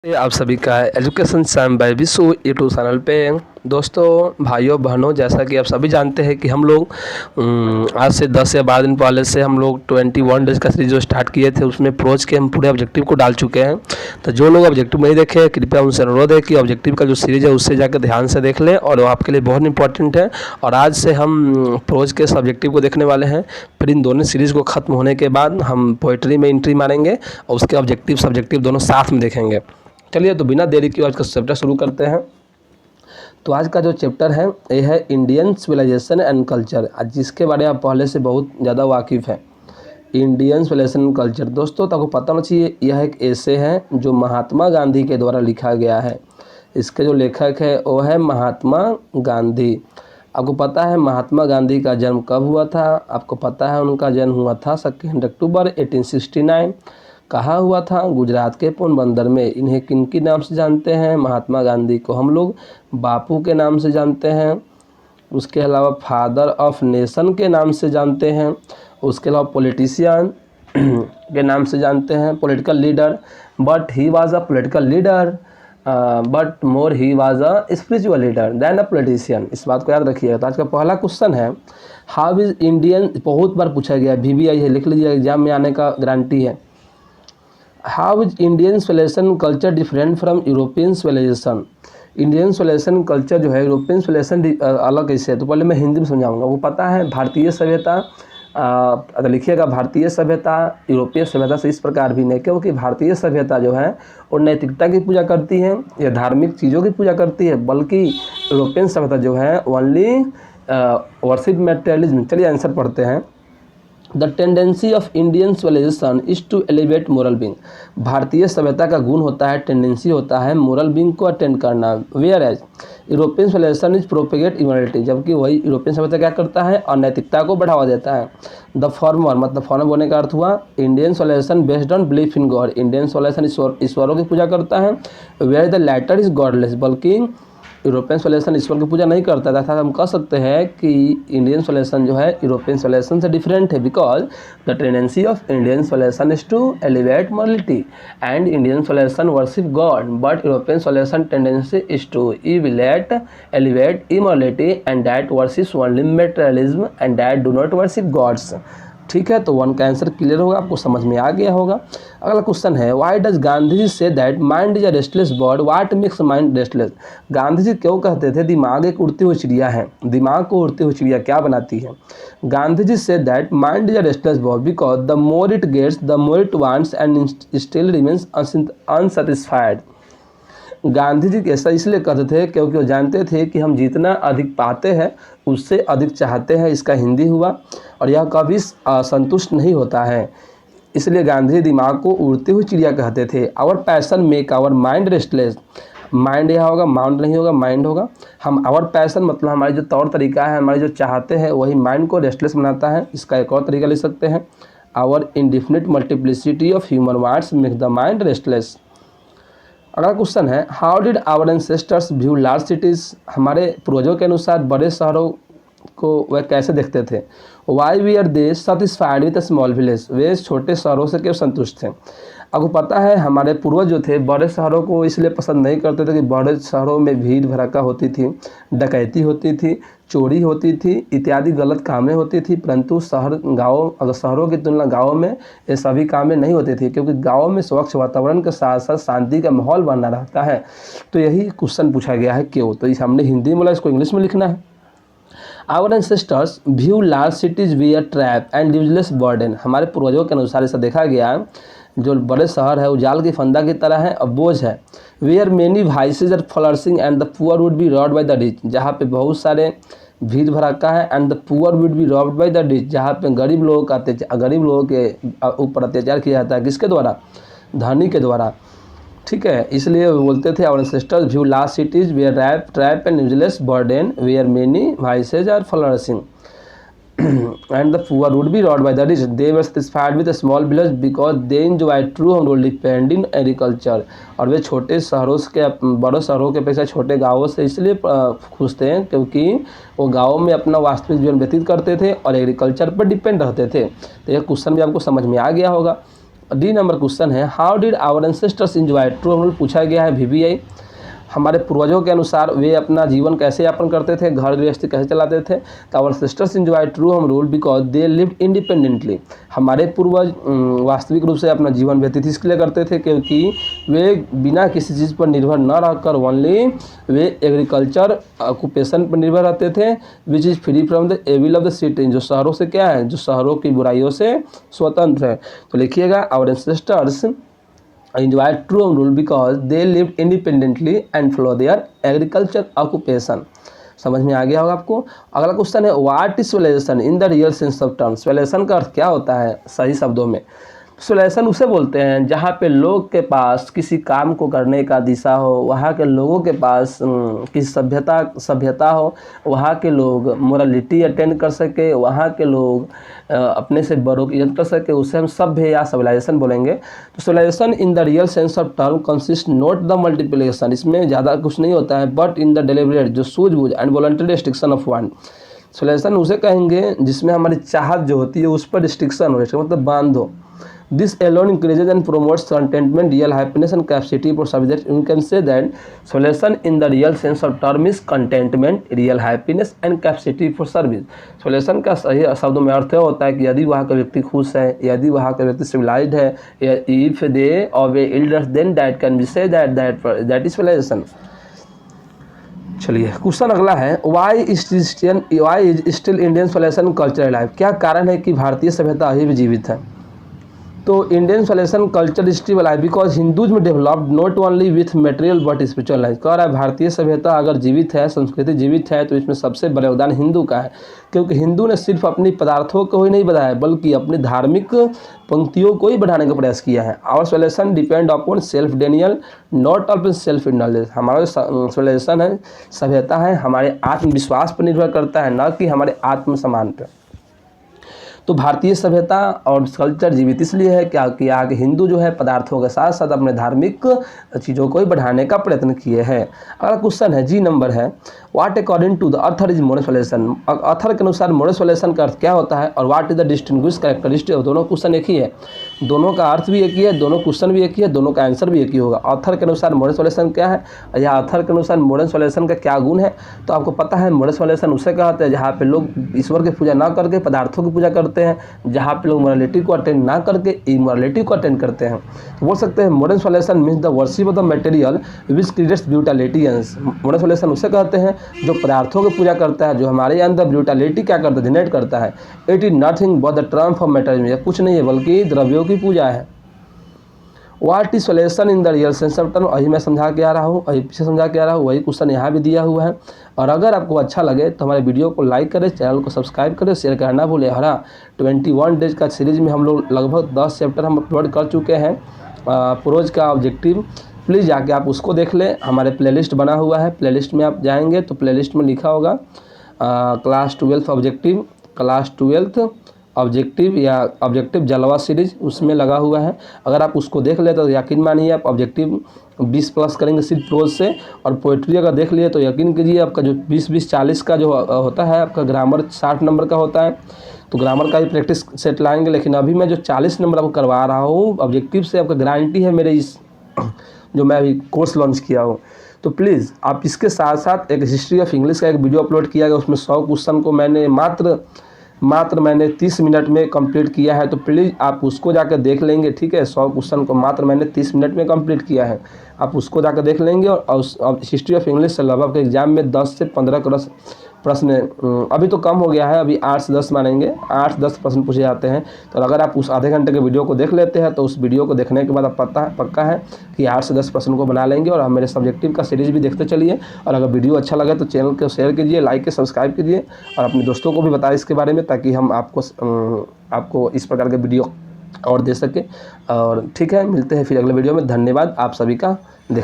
आप सभी का education Sam by Vishu YouTube channel पे दोस्तों भाइयों बहनों, जैसा कि आप सभी जानते हैं कि हम लोग आज से 10 या 12 दिन पहले से हम लोग 21 डेज का सीरीज जो स्टार्ट किए थे उसमें प्रोज के हम पूरे ऑब्जेक्टिव को डाल चुके हैं। तो जो लोग ऑब्जेक्टिव नहीं देखे कृपया उनसे अनुरोध है कि ऑब्जेक्टिव का जो सीरीज है उससे जाकर ध्यान से देख लें और वो आपके लिए बहुत इंपॉर्टेंट है। और आज से हम प्रोज के सब्जेक्टिव को देखने वाले हैं। फिर इन दोनों सीरीज़ को ख़त्म होने के बाद हम पोइट्री में एंट्री मारेंगे और उसके ऑब्जेक्टिव सब्जेक्टिव दोनों साथ में देखेंगे। चलिए तो बिना देरी के आज का चैप्टर शुरू करते हैं। तो आज का जो चैप्टर है ये है इंडियन सिविलाइजेशन एंड कल्चर, जिसके बारे में आप पहले से बहुत ज़्यादा वाकिफ़ हैं। इंडियन सिविलाइजेशन एंड कल्चर दोस्तों तो आपको पता होना चाहिए यह एक ऐसे है जो महात्मा गांधी के द्वारा लिखा गया है। इसके जो लेखक है वो है महात्मा गांधी। आपको पता है महात्मा गांधी का जन्म कब हुआ था? आपको पता है उनका जन्म हुआ था 2 अक्टूबर 1869। कहाँ हुआ था? गुजरात के पोरबंदर में। इन्हें किन के नाम से जानते हैं? महात्मा गांधी को हम लोग बापू के नाम से जानते हैं। उसके अलावा फादर ऑफ नेशन के नाम से जानते हैं। उसके अलावा पॉलिटिशियन के नाम से जानते हैं, political leader. But he was a political leader but more he was a spiritual leader than a politician. इस बात को याद रखिएगा। तो आज का पहला क्वेश्चन है हाउ इज इंडियन, बहुत बार पूछा गया, VBI है, लिख लीजिए, एग्जाम में आने का गारंटी है। How is Indian civilization culture different from European civilization? Indian civilization culture जो है यूरोपियन सिविलाइजेशन अलग कैसे है? तो पहले मैं हिंदी में समझाऊंगा। वो पता है भारतीय सभ्यता, अगर लिखिएगा भारतीय सभ्यता यूरोपीय सभ्यता से इस प्रकार भी नहीं, क्योंकि भारतीय सभ्यता जो है वो नैतिकता की पूजा करती है या धार्मिक चीज़ों की पूजा करती है, बल्कि यूरोपियन सभ्यता जो है ओनली वर्शिप मटेरियलिज्म। चलिए आंसर पढ़ते हैं। The tendency of Indian civilization is to elevate moral being. भारतीय सभ्यता का गुण होता है, टेंडेंसी होता है मोरल बींग को अटेंड करना। Whereas European civilization is propagate immorality, जबकि वही यूरोपियन सभ्यता क्या करता है? अनैतिकता को बढ़ावा देता है। द फॉर्मर, मतलब फॉर्मर बोलने का अर्थ हुआ Indian civilisation based on belief in God. Indian civilisation ईश्वरों की पूजा करता है। Where the latter is godless, बल्कि यूरोपियन सिविलाइजेशन ईश्वर की पूजा नहीं करता था। हम कह सकते हैं कि इंडियन सिविलाइजेशन जो है यूरोपियन सिविलाइजेशन से डिफरेंट है, because the tendency of Indian civilization is to elevate morality and Indian civilization worship God, but European civilization tendency is to elevate immorality and that worships only materialism and that do not worship gods. ठीक है, तो 1 का answer clear होगा, आपको समझ में आ गया होगा। अगला क्वेश्चन है why does Gandhi ji say that mind is a restless bird, what makes mind restless? Gandhi ji क्यों कहते थे दिमाग एक उड़ती हुई चिड़िया है? दिमाग को उड़ती हुई चिड़िया क्या बनाती है? Gandhi ji say that mind is a restless bird because the more it gets the more it wants and still remains unsatisfied. Gandhi ji ऐसा इसलिए कहते थे क्योंकि वो जानते थे कि हम जितना अधिक पाते हैं उससे अधिक चाहते हैं। इसका हिंदी हुआ और यह कभी संतुष्ट नहीं होता है, इसलिए गांधी दिमाग को उड़ती हुई चिड़िया कहते थे। Our passion make our mind restless. Mind यह होगा, माउंड नहीं होगा, माइंड होगा। हम आवर पैशन मतलब हमारी जो तौर तरीका है, हमारे जो चाहते हैं वही माइंड को रेस्टलेस बनाता है। इसका एक और तरीका लिख सकते हैं our indefinite multiplicity of human wants make the mind restless. अगला क्वेश्चन है how did our ancestors view large cities? हमारे पूर्वजों के अनुसार बड़े शहरों को वह कैसे देखते थे? Why were they satisfied with small village, वे छोटे शहरों से क्यों संतुष्ट थे? आपको पता है हमारे पूर्वज जो थे बड़े शहरों को इसलिए पसंद नहीं करते थे कि बड़े शहरों में भीड़ भड़का होती थी, डकैती होती थी, चोरी होती थी, इत्यादि गलत कामें होती थी। परंतु शहरों की तुलना गाँव में ये सभी कामें नहीं होती थी, क्योंकि गाँव में स्वच्छ वातावरण के साथ साथ शांति का माहौल बना रहता है। तो यही क्वेश्चन पूछा गया है क्यों। तो इस हमने हिंदी में बोला, इसको इंग्लिश में लिखना है। Our ancestors view large cities we a trap and useless burden. हमारे पूर्वजों के अनुसार ऐसा देखा गया जो बड़े शहर है वो जाल की फंदा की तरह है और बोझ है। Where many vices are flourishing and the poor would be robbed by the rich, जहाँ पे बहुत सारे भीड़ भड़का है। And the poor would be robbed by the rich, जहाँ पे गरीब लोगों के ऊपर अत्याचार किया जाता है। किसके द्वारा? धनी के द्वारा। ठीक है, इसलिए वो बोलते थे our ancestors view large cities were trap and useless burden where many vices are flourishing and the poor would be robbed by the rich. They were satisfied with a small village because they enjoyed true home rule depend in agriculture. और वे छोटे शहरों के बड़े शहरों के अपेक्षा छोटे गाँवों से इसलिए खुश थे क्योंकि वो गाँवों में अपना वास्तविक जीवन व्यतीत करते थे और एग्रीकल्चर पर डिपेंड रहते थे। तो यह क्वेश्चन भी आपको समझ में आ गया होगा। डी नंबर क्वेश्चन है, how did our ancestors enjoy, true हम लोग पूछा गया है VBI। हमारे पूर्वजों के अनुसार वे अपना जीवन कैसे यापन करते थे, घर गृहस्थी कैसे चलाते थे। तो our sisters enjoy true home rule because they lived independently. हमारे पूर्वज वास्तविक रूप से अपना जीवन व्यतीत इसलिए करते थे क्योंकि वे बिना किसी चीज़ पर निर्भर न रहकर ओनली वे एग्रीकल्चर ऑक्यूपेशन पर निर्भर रहते थे, which is free from the evil of the city, जो शहरों से क्या है, जो शहरों की बुराइयों से स्वतंत्र है। तो लिखिएगा our ancestors enjoyed true home rule because they lived independently and follow their agriculture occupation। समझ में आ गया होगा आपको। अगला क्वेश्चन है, what is solution in the real sense of term. Solution का अर्थ क्या होता है सही शब्दों में। सोल्यूशन उसे बोलते हैं जहाँ पे लोग के पास किसी काम को करने का दिशा हो, वहाँ के लोगों के पास किसी सभ्यता हो, वहाँ के लोग मोरालिटी अटेंड कर सके, वहाँ के लोग अपने से बड़ों की इज्जत कर सके, उसे हम सभ्य या सिविलाइजेशन बोलेंगे। तो civilisation in the real sense of term consist not the multiplication, इसमें ज़्यादा कुछ नहीं होता है, बट इन द डेलिबरेट जो सूझबूझ and voluntary restriction of one. Civilisation उसे कहेंगे जिसमें हमारी चाहत जो होती है उस पर रिस्ट्रिक्शन हो, मतलब बांध हो। This alone encourages and promotes contentment, real happiness and capacity for service. You can say that solution in the real sense of term is contentment, real happiness and capacity for service. Solution का सही शब्दों में अर्थ होता है कि यदि वहाँ का व्यक्ति खुश है, यदि वहाँ का व्यक्ति civilized है, if they obey elders then that can be said that is solution। चलिए क्वेश्चन अगला है, why is still Indian solution culture life. क्या कारण है कि भारतीय सभ्यता अभी भी जीवित है। तो Indian solution culture still alive because Hindus में developed not only with material but spiritual life. कह रहा है भारतीय सभ्यता अगर जीवित है, संस्कृति जीवित है, तो इसमें सबसे बड़ा योगदान हिंदू का है, क्योंकि हिंदू ने सिर्फ अपनी पदार्थों को ही नहीं बढ़ाया बल्कि अपनी धार्मिक पंक्तियों को ही बढ़ाने का प्रयास किया है। Our solution depend upon self denial not upon self knowledge. हमारा सोल्यूशन है, सभ्यता है, हमारे आत्मविश्वास पर निर्भर करता है, न कि हमारे आत्मसम्मान पर। तो भारतीय सभ्यता और कल्चर जीवित इसलिए है क्या कि आगे हिंदू जो है पदार्थों के साथ साथ अपने धार्मिक चीज़ों को ही बढ़ाने का प्रयत्न किए हैं। अगला क्वेश्चन है, जी नंबर है, what according to the author is modern solution. Author के अनुसार मॉडर्न सोल्यूशन का अर्थ क्या होता है और what is the distinguish characteristic. दोनों क्वेश्चन एक ही है, दोनों का अर्थ भी एक ही है, दोनों क्वेश्चन भी एक ही है, दोनों का आंसर भी एक ही होगा। अथर के अनुसार मॉडर्न सोल्यूशन क्या है या अथर के अनुसार मॉडर्न सोल्यूशन का क्या गुण है। तो आपको पता है मॉडर्न सोल्यूशन उसे कहते हैं जहाँ पे लोग ईश्वर की पूजा ना करके पदार्थों की पूजा करते हैं, जहाँ पे लोग मोरालिटी को अटेंड ना करके इमोरालिटी को अटेंड करते हैं। तो बोल सकते हैं modern solution means the worship of the material which creates ब्यूटिलिटियंस। मॉडर्न सोल्यूशन उसे कहते हैं जो पदार्थों की पूजा करता है, जो हमारे अंदर ब्यूटिलिटी क्या करता है, जनरेट करता है। It is nothing but the Trump of material, यह कुछ नहीं है बल्कि द्रव्यों की पूजा है। What is solution in the real sense of term, वही मैं समझा के आ रहा हूँ, वही पीछे समझा के आ रहा हूँ, वही क्वेश्चन यहाँ भी दिया हुआ है। और अगर आपको अच्छा लगे तो हमारे वीडियो को लाइक करें, चैनल को सब्सक्राइब करें, शेयर करना भूलें। हरा 21 डेज का सीरीज़ में हम लोग लगभग 10 चैप्टर हम अपलोड कर चुके हैं। प्रोज का ऑब्जेक्टिव प्लीज़ जाके आप उसको देख लें, हमारे प्लेलिस्ट बना हुआ है, प्लेलिस्ट में आप जाएंगे तो प्लेलिस्ट में लिखा होगा क्लास 12 ऑब्जेक्टिव, क्लास 12 ऑब्जेक्टिव या ऑब्जेक्टिव जलवा सीरीज उसमें लगा हुआ है। अगर आप उसको देख ले तो यकीन मानिए आप ऑब्जेक्टिव 20+ करेंगे सिर्फ प्रोज से। और पोइट्री अगर देख लिए तो यकीन कीजिए आपका जो 20-20-40 का जो होता है, आपका ग्रामर 60 नंबर का होता है, तो ग्रामर का ही प्रैक्टिस सेट लाएंगे। लेकिन अभी मैं जो 40 नंबर आपको करवा रहा हूँ ऑब्जेक्टिव से, आपका गारंटी है मेरे इस जो मैं अभी कोर्स लॉन्च किया हूँ। तो प्लीज़ आप इसके साथ साथ एक हिस्ट्री ऑफ इंग्लिश का एक वीडियो अपलोड किया गया, उसमें 100 क्वेश्चन को मैंने मात्र मैंने 30 मिनट में कंप्लीट किया है। तो प्लीज़ आप उसको जाकर देख लेंगे, ठीक है। 100 क्वेश्चन को मात्र मैंने 30 मिनट में कंप्लीट किया है, आप उसको जाकर देख लेंगे। और हिस्ट्री ऑफ इंग्लिश से लगभग एग्जाम में 10 से 15 प्रश्न, अभी तो कम हो गया है, अभी 8 से 10 मानेंगे, 8-10 प्रश्न पूछे जाते हैं। तो अगर आप उस आधे घंटे के वीडियो को देख लेते हैं तो उस वीडियो को देखने के बाद आप पक्का है कि 8 से 10 प्रश्न को बना लेंगे। और हम मेरे सब्जेक्टिव का सीरीज़ भी देखते चलिए। और अगर वीडियो अच्छा लगे तो चैनल को शेयर कीजिए, लाइक के सब्सक्राइब कीजिए और अपने दोस्तों को भी बताएं इसके बारे में, ताकि हम आपको इस प्रकार के वीडियो और दे सके। और ठीक है, मिलते हैं फिर अगले वीडियो में। धन्यवाद आप सभी का देखने।